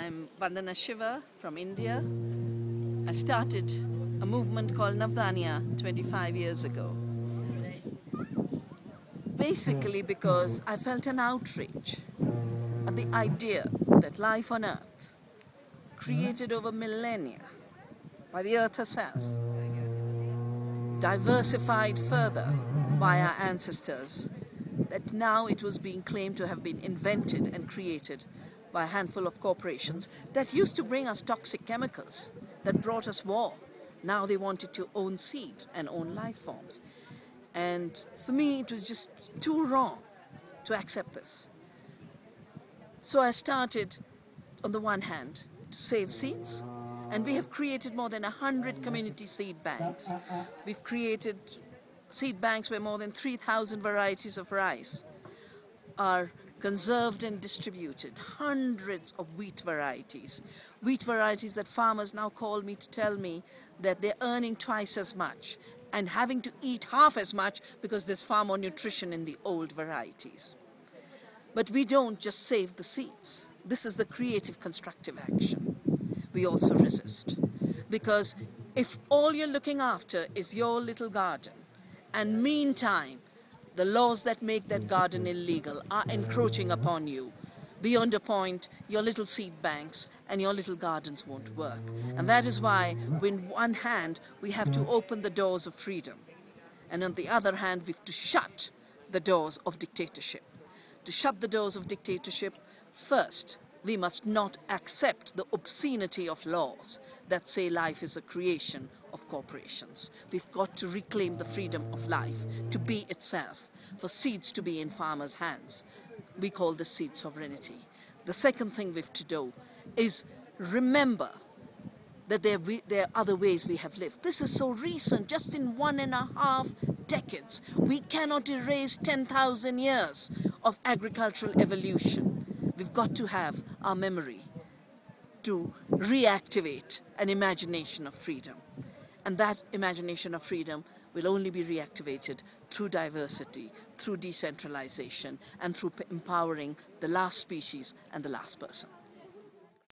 I'm Vandana Shiva from India. I started a movement called Navdanya 25 years ago. Basically because I felt an outrage at the idea that life on Earth, created over millennia by the Earth herself, diversified further by our ancestors, that now it was being claimed to have been invented and created by a handful of corporations that used to bring us toxic chemicals, that brought us war. Now they wanted to own seed and own life forms. And for me, it was just too wrong to accept this. So I started, on the one hand, to save seeds, and we have created more than 100 community seed banks. We've created seed banks where more than 3,000 varieties of rice are conserved and distributed, hundreds of wheat varieties that farmers now call me to tell me that they're earning twice as much and having to eat half as much because there's far more nutrition in the old varieties. But we don't just save the seeds. This is the creative, constructive action. We also resist. Because if all you're looking after is your little garden, and meantime, the laws that make that garden illegal are encroaching upon you, beyond a point, your little seed banks and your little gardens won't work. And that is why, with one hand, we have to open the doors of freedom. And on the other hand, we have to shut the doors of dictatorship. To shut the doors of dictatorship, first, we must not accept the obscenity of laws that say life is a creation of corporations. We've got to reclaim the freedom of life to be itself, for seeds to be in farmers' hands. We call this seed sovereignty. The second thing we have to do is remember that there are other ways we have lived. This is so recent, just in 1.5 decades. We cannot erase 10,000 years of agricultural evolution. We've got to have our memory to reactivate an imagination of freedom. And that imagination of freedom will only be reactivated through diversity, through decentralization, and through empowering the last species and the last person.